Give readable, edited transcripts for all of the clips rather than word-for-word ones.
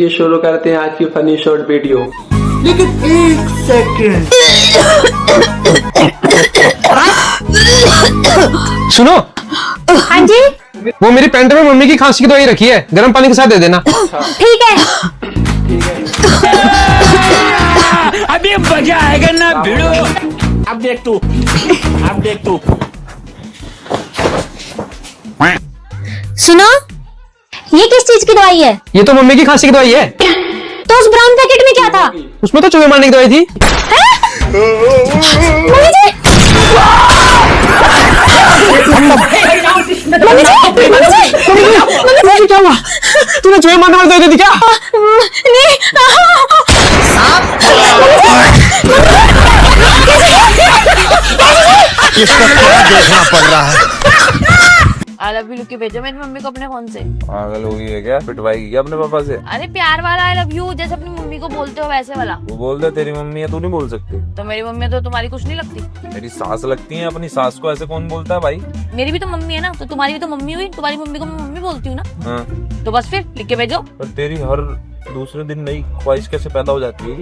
ये शुरू करते हैं आज की फनी शॉर्ट वीडियो। लेकिन एक सेकंड, सुनो। हाँ जी, वो मेरी पैंट में मम्मी की खांसी की दवाई रखी है, गर्म पानी के साथ दे देना। ठीक है। अभी मजा आएगा ना भिड़ो। अब देख तू, अब देख तू। सुनो, ये किस चीज की दवाई है? ये तो मम्मी की खांसी की दवाई है। तो उस ब्राउन पैकेट में क्या था? उसमें तो चूहे मारने की दवाई थी। मम्मी जी! मम्मी जी! क्या हुआ? तूने चूहे मारने वाली दवाई दे दी क्या? नहीं। इसको क्या देखना पड़ रहा है? आई लव यू लिख के भेजो मेरी मम्मी को अपने फोन से। पागल हो गई है क्या? पिटवाएगी क्या अपने पापा से? अरे प्यार वाला आई लव यू, जैसे अपनी मम्मी को बोलते हो वैसे वाला। वो बोल दे तेरी मम्मी है, तू नहीं बोल सकती। तो मेरी मम्मी है तो तुम्हारी कुछ नहीं लगती? मेरी सास लगती है, अपनी सास को ऐसे कौन बोलता है भाई? मेरी भी तो मम्मी है ना, तो तुम्हारी भी तो मम्मी हुई। तुम्हारी मम्मी को मैं मम्मी बोलती हूँ ना। हाँ। तो बस फिर लिख के भेजो। पर तेरी हर दूसरे दिन नई ख्वाहिश कैसे पैदा हो जाती है?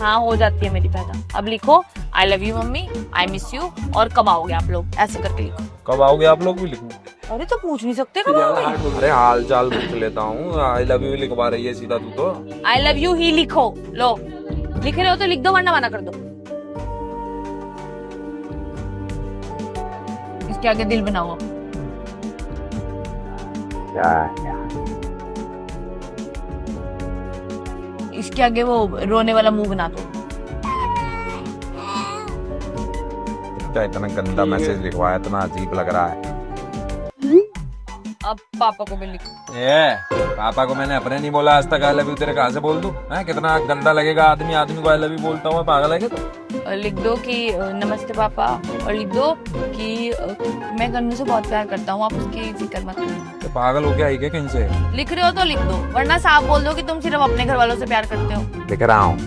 हाँ हो जाती है मेरी पैदा। अब लिखो I love you mummy, I miss you, और कब आओगे आप लोग, ऐसे करके लिखो। कब आओगे आप लोग भी लिखो। अरे तो पूछ नहीं सकते कब आओगे? अरे हाल चाल पूछ लेता हूँ। आई लव यू लिखवा रही है सीधा तू तो। आई लव यू ही लिखो। लो लिख रहे हो तो लिख दो, वरना मना कर दो। इसके आगे दिल बनाओ। इसके आगे वो रोने वाला मुंह बना दो। क्या इतना गंदा मैसेज लिखवाया, इतना अजीब लग रहा है। अब पापा को भी लिखो। पापा को मैंने अपने नहीं बोला आज तक आई लव यू, तेरे कहाँ से बोल दूं? कितना गंदा लगेगा आदमी को आई लव यू बोलता हुआ, पागल है क्या तू? और लिख दो कि नमस्ते पापा, और लिख दो कि मैं कन्नू से बहुत प्यार करता हूँ, आप उसकी फिक्र मत करो। तो पागल हो गया है क्या कहीं से? लिख रहे हो तो लिख दो, वरना साफ बोल दो कि तुम सिर्फ अपने घर वालों से प्यार करते हो। लिख रहा हूँ।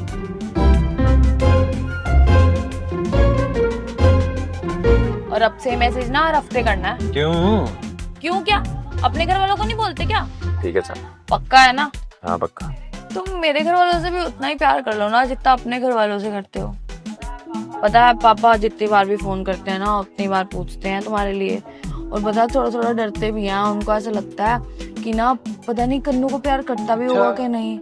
और अब से मैसेज ना हर हफ्ते करना है। क्यों क्या? अपने घर वालों को नहीं बोलते क्या? ठीक है सर। पक्का है ना? हाँ पक्का। तुम मेरे घर वालों से भी उतना ही प्यार कर लो ना जितना अपने घर वालों से करते हो। पता है पापा जितनी बार भी फोन करते हैं ना, उतनी बार पूछते हैं तुम्हारे लिए। और पता है थोड़ा थोड़ा डरते भी हैं। उनको ऐसा लगता है कि ना पता नहीं कन्नू को प्यार करता भी होगा कि नहीं,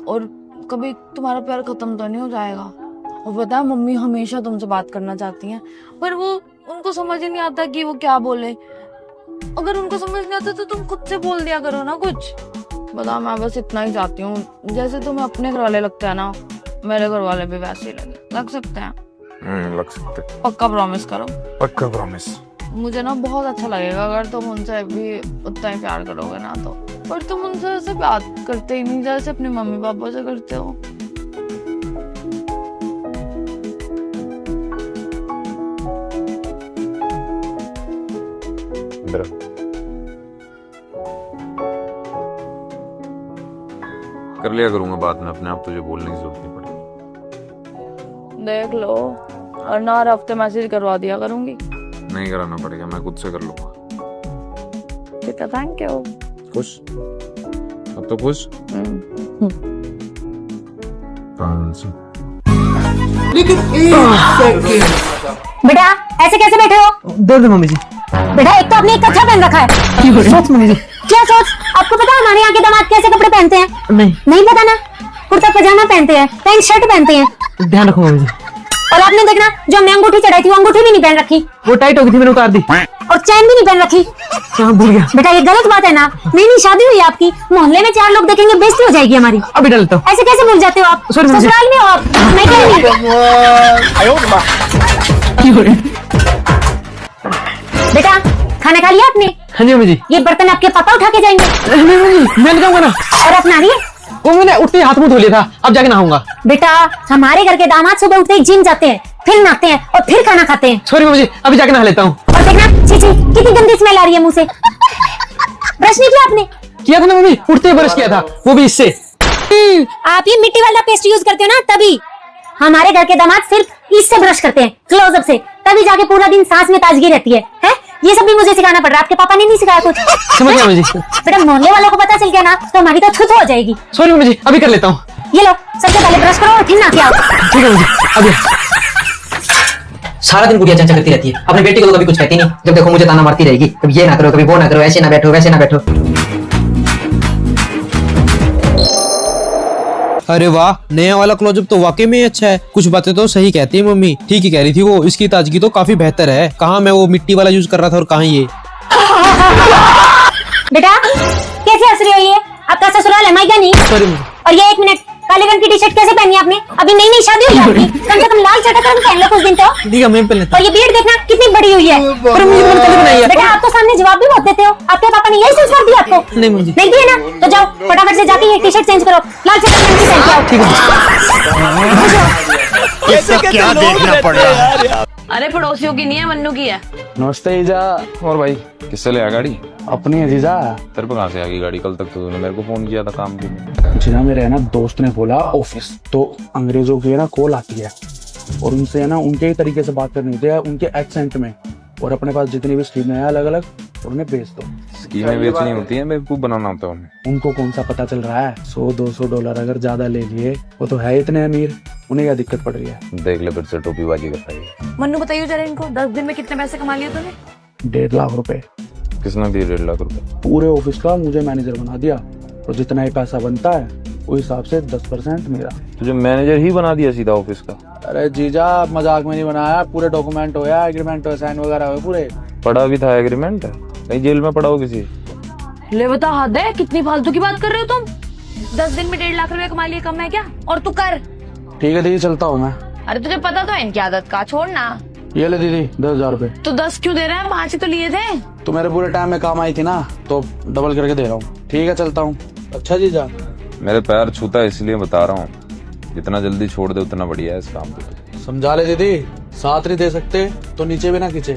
और कभी तुम्हारा प्यार खत्म तो नहीं हो जाएगा। और पता है मम्मी हमेशा तुमसे बात करना चाहती हैं, पर वो उनको समझ ही नहीं आता कि वो क्या बोले। अगर उनको समझ नहीं आता तो तुम खुद से बोल दिया करो ना कुछ। बता, मैं बस इतना ही चाहती हूँ, जैसे तुम्हें अपने घर वाले लगते हैं ना, मेरे घर वाले भी वैसे ही लग सकते हैं। लग सकते। पक्का प्रॉमिस करो। पक्का प्रॉमिस। मुझे ना बहुत अच्छा लगेगा अगर तुम उनसे भी उतना ही प्यार करोगे ना तो। पर तुम उनसे ऐसे बात करते ही नहीं जैसे अपने मम्मी पापा से करते हो। कर लिया करूंगा बाद में, अपने आप तुझे बोलने की जरूरत नहीं पड़ेगी। देख लो, और ना हर हफ्ते मैसेज करवा दिया करूंगी। नहीं कराना पड़ेगा, मैं खुद से कर लूंगा। ठीक है, थैंक यू। खुश? अब तो खुश? लेकिन एक सेकंड, बेटा ऐसे कैसे बैठे हो? दे दो मम्मी जी। बेटा एक तो आपने एक कच्छा पहन रखा है। सोच मम्मी जी। क्या सोच? आपको पता है हमारे यहाँ के दामाद कैसे कपड़े पहनते हैं? नहीं पता ना? कुर्ता पजामा पहनते हैं, पैंट शर्ट पहनते हैं। ध्यान रखो मम्मी जी। और आपने देखना जो हमने अंगूठी चढ़ाई थी वो अंगूठी भी नहीं पहन रखी, वो टाइट हो गई थी, मैंने उतार दी। और चैन भी नहीं पहन रखी। हाँ भूल गया। बेटा ये गलत बात है ना। नहीं शादी हुई आपकी, मोहल्ले में 4 लोग देखेंगे, बेइज्जती हो जाएगी हमारी। अभी डालता हूँ। ऐसे कैसे भूल जाते हो आप? Sorry, मुझे- ससुराल में हो आप, मैं कह रही हूँ। बेटा खाना खा लिया आपने? हाँ जी मम्मी जी। ये बर्तन आपके पापा उठा के जाएंगे। मैं लगाऊंगा ना। और आप नहाइए। वो मैंने उठते ही हाथ मुंह धो लिया था, अब जाके नहाऊंगा। बेटा हमारे घर के दामाद सुबह उठते ही जिम जाते हैं, फिर नहाते हैं और फिर खाना खाते हैं। सॉरी मम्मी जी, अभी जाके नहा लेता हूँ। और देखना चीची कितनी गंदी स्मेल आ रही है मुंह से। ब्रश नहीं किया आपने? किया था ना मम्मी, उठते ही ब्रश किया था, वो भी इससे। आप ये मिट्टी वाला पेस्ट यूज करते हो ना, तभी। हमारे घर के दामाद सिर्फ इससे ब्रश करते हैं, क्लोजअप से, तभी जाके पूरा दिन सांस में ताजगी रहती है। ये सब भी मुझे सिखाना पड़ रहा है, आपके पापा ने नहीं सिखाया कुछ? समझ गया मम्मी जी। बेटा मोहल्ले वालों को पता चल गया ना तो हमारी तो छुत हो जाएगी। सॉरी मम्मी जी, अभी कर लेता हूँ। ये लो, सबसे पहले ब्रश करो और फिर नहा के आओ। ठीक है मम्मी जी, अभी। सारा दिन गुड़िया चंचा करती रहती है, अपने बेटी को तो कभी कुछ कहती नहीं। जब देखो मुझे ताना मारती रहेगी, कभी ये ना करो, कभी वो ना करो, ऐसे ना बैठो, वैसे ना बैठो। अरे वाह, नया वाला क्लोजअप तो वाकई में अच्छा है। कुछ बातें तो सही कहती है मम्मी, ठीक ही कह रही थी वो। इसकी ताजगी तो काफी बेहतर है। कहाँ मैं वो मिट्टी वाला यूज कर रहा था और कहाँ ये। बेटा कैसे हंस रही हो? ये आपका ससुराल है, मायका नहीं। Sorry mummy. और ये 1 मिनट, काले रंग की टी शर्ट कैसे पहनी आपने? अभी नई नई शादी हुई है आपकी, कम से कम लाल चटक रंग पहन लो कुछ दिन तो। ठीक है मैं पहन लेता और ये बीड़ देखना कितनी बड़ी हुई है। पर मुझे मैंने कभी बनाई है। बेटा आप तो सामने जवाब भी बहुत देते हो, आपके पापा ने यही संस्कार दिया आपको? नहीं मुझे। नहीं दिए ना, तो जाओ फटाफट से जाके ये टी शर्ट चेंज करो, लाल चटक रंग की पहन के आओ। ठीक है। इसको क्या देखना पड़ रहा है? अरे पड़ोसियों की नहीं है, मन्नू की है। नमस्ते जीजा। और भाई किससे ले आ गाड़ी? अपनी है जीजा। तेरे को कहाँ से आ गई गाड़ी? कल तक तो तूने मेरे को फोन किया था काम के लिए। जीजा मेरे है ना दोस्त ने बोला ऑफिस तो अंग्रेजों की है ना कॉल आती है और उनसे है ना उनके ही तरीके से बात करनी होती है, उनके एक्सेंट में। और अपने पास जितनी भी स्कीमें हैं अलग अलग उन्हें बेच दो। स्कीमें बेचनी होती है, बेवकूफ बनाना होता है उन्हें। उनको कौन सा पता चल रहा है? $100-200 अगर ज्यादा ले लिए, वो तो है इतने अमीर, उन्हें क्या दिक्कत पड़ रही है? देख ले फिर से टोपीबाजी करता है। मन्नू बताइए जरा इनको, 10 दिन में कितने पैसे कमा लिए तूने? 1.5 लाख रुपए। किसने दिए 1.5 लाख रुपए? पूरे ऑफिस का मुझे मैनेजर बना दिया और जितना ही पैसा बनता है उस हिसाब से 10% मेरा। तुझे मैनेजर ही बना दिया सीधा ऑफिस का? अरे जीजा मजाक में नहीं बनाया, पूरे डॉक्यूमेंट हो या एग्रीमेंट हो, साइन वगैरह हो पूरे। पढ़ा भी था एग्रीमेंट? कहीं जेल में पढ़ा हो किसी? ले बता, हद है, कितनी फालतू की बात कर रहे हो तुम। 10 दिन में 1.5 लाख रुपए कमा लिए, कम है क्या? और तू कर। ठीक है दीदी चलता हूँ मैं। अरे तुझे पता तो है इनकी आदत का, छोड़ना। ये ले दीदी 10,000 रुपए। तो 10 क्यों दे रहा है? 5 ही तो लिए थे। तो मेरे पूरे टाइम में काम आई थी ना, तो डबल करके दे रहा हूँ। ठीक है चलता हूँ। अच्छा जीजा। मेरे पैर छूता है इसलिए बता रहा हूँ, जितना जल्दी छोड़ दे उतना बढ़िया है इस काम पे। समझा ले दीदी, साथ नहीं दे सकते तो नीचे भी ना खींचे।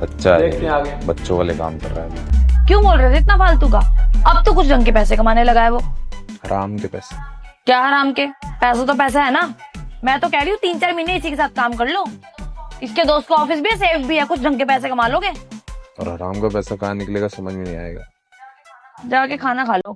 अच्छा है, बच्चों वाले काम कर रहा है। क्यों बोल रहे थे इतना फालतू का? अब तो कुछ ढंग के पैसे कमाने लगा है वो। हराम के पैसे। क्या हराम के? पैसा तो पैसा है ना। मैं तो कह रही हूँ 3-4 महीने इसी के साथ काम कर लो। इसके दोस्त का ऑफिस भी है, सेफ भी है, कुछ ढंग के पैसे कमा लोगे। और हराम का पैसा कहाँ निकलेगा समझ में नहीं आएगा। जाके खाना खा लो।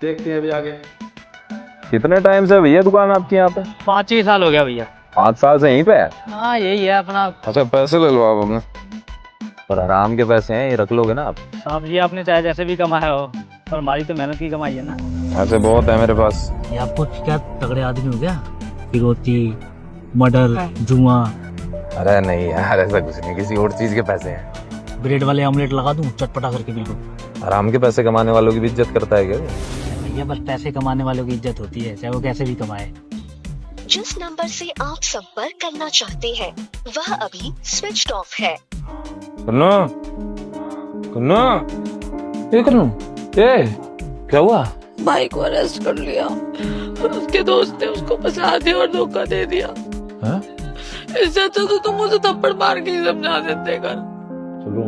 देखते हैं अभी आगे। कितने टाइम से भैया दुकान आपकी यहाँ पे? 5 साल हो गया भैया। 5 साल से यहीं पे है? हाँ यही है अपना। अच्छा पैसे ले लो आप अपने। और हराम के पैसे हैं, ये रख लोगे ना आप? साहब जी आपने चाहे जैसे भी कमाया हो, पर हमारी तो मेहनत की कमाई है ना। ऐसे बहुत है मेरे पास। ये आपको क्या तगड़े आदमी हो गया? फिरौती, मर्डर, जुआ। अरे नहीं यार ऐसा कुछ नहीं, किसी और चीज के पैसे हैं। ब्रेड वाले ऑमलेट लगा दूं चटपटा करके बिल्कुल। हराम के पैसे कमाने वालों की भी इज्जत करता है क्या? भैया बस पैसे कमाने वालों की इज्जत होती है, चाहे वो कैसे भी कमाए। जिस नंबर से आप संपर्क करना चाहते हैं वह अभी स्विच ऑफ है। कुन्नू, कुन्नू, ये कुन्नू, ये क्या हुआ? भाई को अरेस्ट कर लिया, उसके दोस्त ने उसको फंसा दिया और धोखा दे दिया। इससे अच्छा तो तुम मुझे थप्पड़ मार के ही समझा देते कर। चलो